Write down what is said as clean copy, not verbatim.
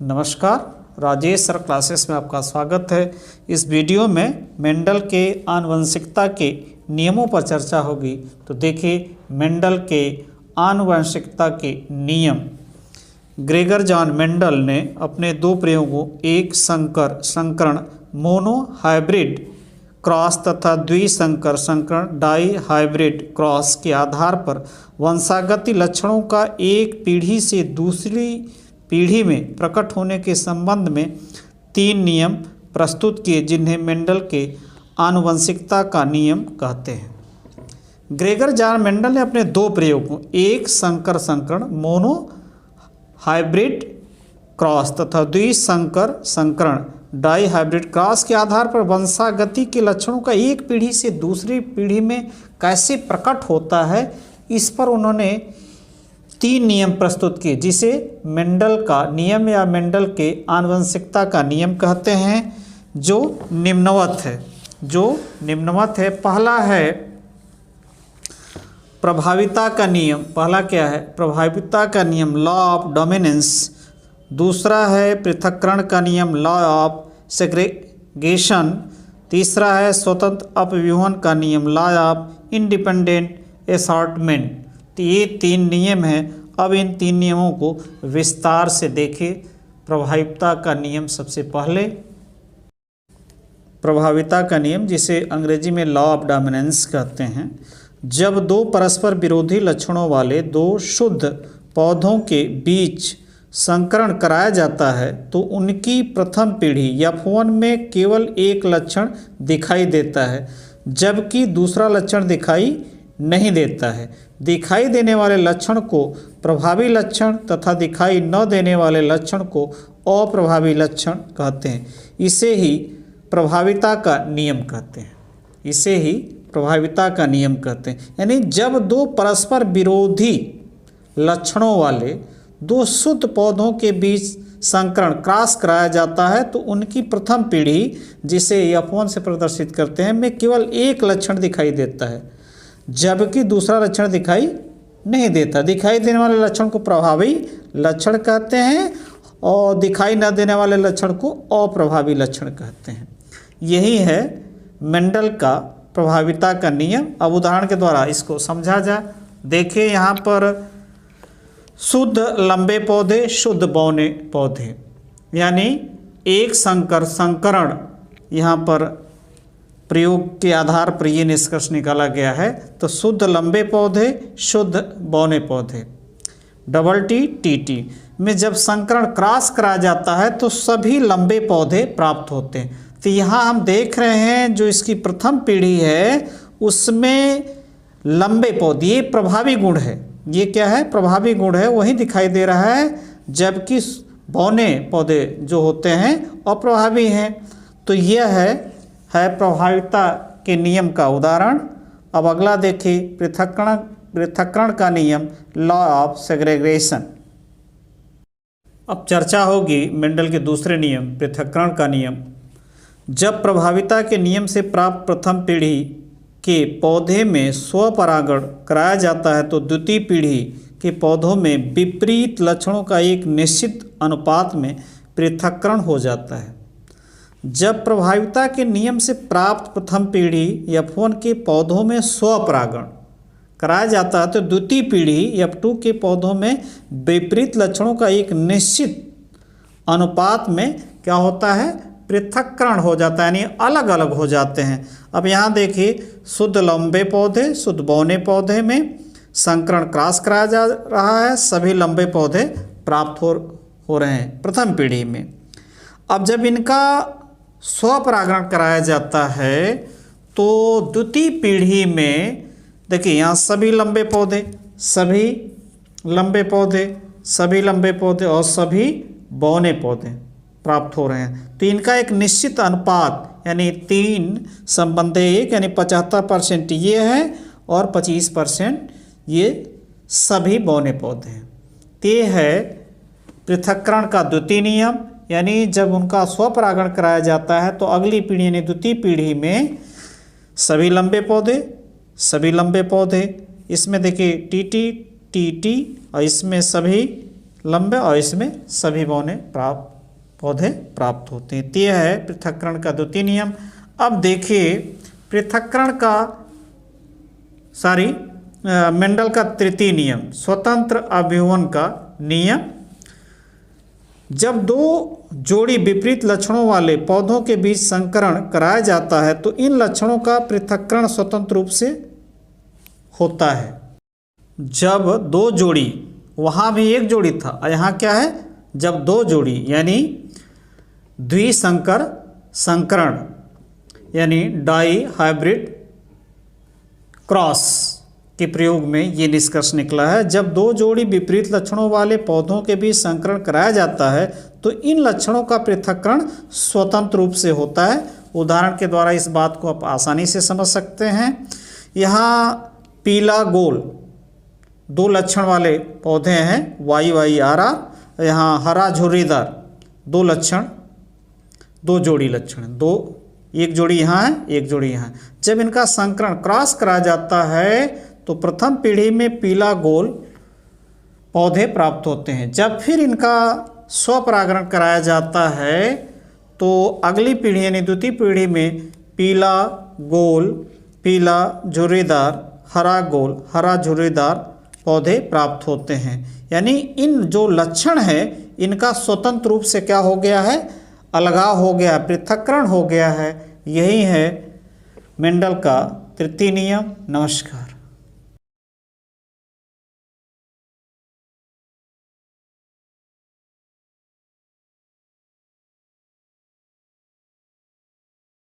नमस्कार, Rajesh sir classes में आपका स्वागत है। इस वीडियो में मेंडल के आनुवंशिकता के नियमों पर चर्चा होगी। तो देखिए, मेंडल के आनुवंशिकता के नियम। ग्रेगर जॉन मेंडल ने अपने दो प्रयोगों, एक संकर संकरण मोनो हाइब्रिड क्रॉस तथा द्विसंकर संकरण डाई हाइब्रिड क्रॉस के आधार पर वंशागति लक्षणों का एक पीढ़ी से दूसरी पीढ़ी में प्रकट होने के संबंध में तीन नियम प्रस्तुत किए, जिन्हें मेंडल के आनुवंशिकता का नियम कहते हैं। ग्रेगर जॉन मेंडल ने अपने दो प्रयोगों, एक संकर संकरण मोनो हाइब्रिड क्रॉस तथा द्विसंकर संकरण डाई हाइब्रिड क्रॉस के आधार पर वंशागति के लक्षणों का एक पीढ़ी से दूसरी पीढ़ी में कैसे प्रकट होता है, इस पर उन्होंने तीन नियम प्रस्तुत किए, जिसे मेंडल का नियम या मेंडल के आनुवंशिकता का नियम कहते हैं, जो निम्नवत है। पहला है प्रभाविता का नियम। पहला क्या है? प्रभाविता का नियम, लॉ ऑफ डोमिनेंस। दूसरा है पृथक्करण का नियम, लॉ ऑफ सेग्रेगेशन। तीसरा है स्वतंत्र अपव्यूहन का नियम, लॉ ऑफ इंडिपेंडेंट असॉर्टमेंट। तो ये तीन नियम हैं। अब इन तीन नियमों को विस्तार से देखें। प्रभाविता का नियम सबसे पहले, प्रभाविता का नियम जिसे अंग्रेजी में लॉ ऑफ डोमिनेंस कहते हैं। जब दो परस्पर विरोधी लक्षणों वाले दो शुद्ध पौधों के बीच संकरण कराया जाता है तो उनकी प्रथम पीढ़ी F1 में केवल एक लक्षण दिखाई देता है, जबकि दूसरा लक्षण दिखाई नहीं देता है। दिखाई देने वाले लक्षण को प्रभावी लक्षण तथा दिखाई न देने वाले लक्षण को अप्रभावी लक्षण कहते हैं। इसे ही प्रभाविता का नियम कहते हैं। यानी जब दो परस्पर विरोधी लक्षणों वाले दो शुद्ध पौधों के बीच संकरण क्रॉस कराया जाता है तो उनकी प्रथम पीढ़ी, जिसे F1 से प्रदर्शित करते हैं, में केवल एक लक्षण दिखाई देता है, जबकि दूसरा लक्षण दिखाई नहीं देता। दिखाई देने वाले लक्षण को प्रभावी लक्षण कहते हैं और दिखाई न देने वाले लक्षण को अप्रभावी लक्षण कहते हैं। यही है मेंडल का प्रभाविता का नियम। अब उदाहरण के द्वारा इसको समझा जाए। देखिए, यहाँ पर शुद्ध लंबे पौधे, शुद्ध बौने पौधे, यानी एक संकर संकरण यहाँ पर प्रयोग के आधार पर ये निष्कर्ष निकाला गया है। तो शुद्ध लंबे पौधे, शुद्ध बौने पौधे, डबल टी टी टी में जब संकरण क्रॉस कराया जाता है तो सभी लंबे पौधे प्राप्त होते हैं। तो यहाँ हम देख रहे हैं जो इसकी प्रथम पीढ़ी है उसमें लंबे पौधे, ये प्रभावी गुण है। ये क्या है? प्रभावी गुण है, वही दिखाई दे रहा है, जबकि बौने पौधे जो होते हैं अप्रभावी हैं। तो यह है प्रभाविता के नियम का उदाहरण। अब अगला देखिए, पृथक्करण का नियम, लॉ ऑफ सेग्रेगेशन। अब चर्चा होगी मेंडल के दूसरे नियम, पृथक्करण का नियम। जब प्रभाविता के नियम से प्राप्त प्रथम पीढ़ी के पौधे में स्वपरागण कराया जाता है तो द्वितीय पीढ़ी के पौधों में विपरीत लक्षणों का एक निश्चित अनुपात में पृथक्करण हो जाता है। जब प्रभाविता के नियम से प्राप्त प्रथम पीढ़ी F1 के पौधों में स्वपरागण कराया जाता है तो द्वितीय पीढ़ी F2 के पौधों में विपरीत लक्षणों का एक निश्चित अनुपात में क्या होता है? पृथक्करण हो जाता है, यानी अलग अलग हो जाते हैं। अब यहाँ देखिए, शुद्ध लंबे पौधे, शुद्ध बौने पौधे में संकरण क्रॉस कराया जा रहा है, सभी लंबे पौधे प्राप्त हो रहे हैं प्रथम पीढ़ी में। अब जब इनका स्वपरागण कराया जाता है तो द्वितीय पीढ़ी में देखिए, यहाँ सभी लंबे पौधे, सभी लंबे पौधे, सभी लंबे पौधे और सभी बौने पौधे प्राप्त हो रहे हैं। तो इनका एक निश्चित अनुपात, यानी 3:1, यानी 75% ये है और 25% ये सभी बौने पौधे हैं। ये है पृथक्करण का द्वितीय नियम, यानी जब उनका स्वपरागण कराया जाता है तो अगली पीढ़ी यानी द्वितीय पीढ़ी में सभी लंबे पौधे, इसमें देखिए टी टी टी टी और इसमें सभी लंबे और इसमें सभी पौधे प्राप्त होते हैं। तो यह है पृथक्करण का द्वितीय नियम। अब देखिए पृथक्करण का मेंडल का तृतीय नियम, स्वतंत्र अभिवन का नियम। जब दो जोड़ी विपरीत लक्षणों वाले पौधों के बीच संकरण कराया जाता है तो इन लक्षणों का पृथक्करण स्वतंत्र रूप से होता है। जब दो जोड़ी, वहाँ भी एक जोड़ी था और यहाँ क्या है, जब दो जोड़ी यानी द्विसंकर संकरण यानी डाई हाइब्रिड क्रॉस के प्रयोग में ये निष्कर्ष निकला है। जब दो जोड़ी विपरीत लक्षणों वाले पौधों के बीच संकरण कराया जाता है तो इन लक्षणों का पृथक्करण स्वतंत्र रूप से होता है। उदाहरण के द्वारा इस बात को आप आसानी से समझ सकते हैं। यहाँ पीला गोल दो लक्षण वाले पौधे हैं YYRR, यहाँ हरा झुर्रीदार दो लक्षण, दो जोड़ी लक्षण, एक जोड़ी यहाँ है, एक जोड़ी यहाँ है। जब इनका संकरण क्रॉस कराया जाता है तो प्रथम पीढ़ी में पीला गोल पौधे प्राप्त होते हैं। जब फिर इनका स्वपरागण कराया जाता है तो अगली पीढ़ी यानी द्वितीय पीढ़ी में पीला गोल, पीला झुर्रीदार, हरा गोल, हरा झुर्रीदार पौधे प्राप्त होते हैं। यानी इन जो लक्षण है इनका स्वतंत्र रूप से क्या हो गया है, अलगाव हो गया है, पृथक्करण हो गया है। यही है मेंडल का तृतीय नियम। नमस्कार।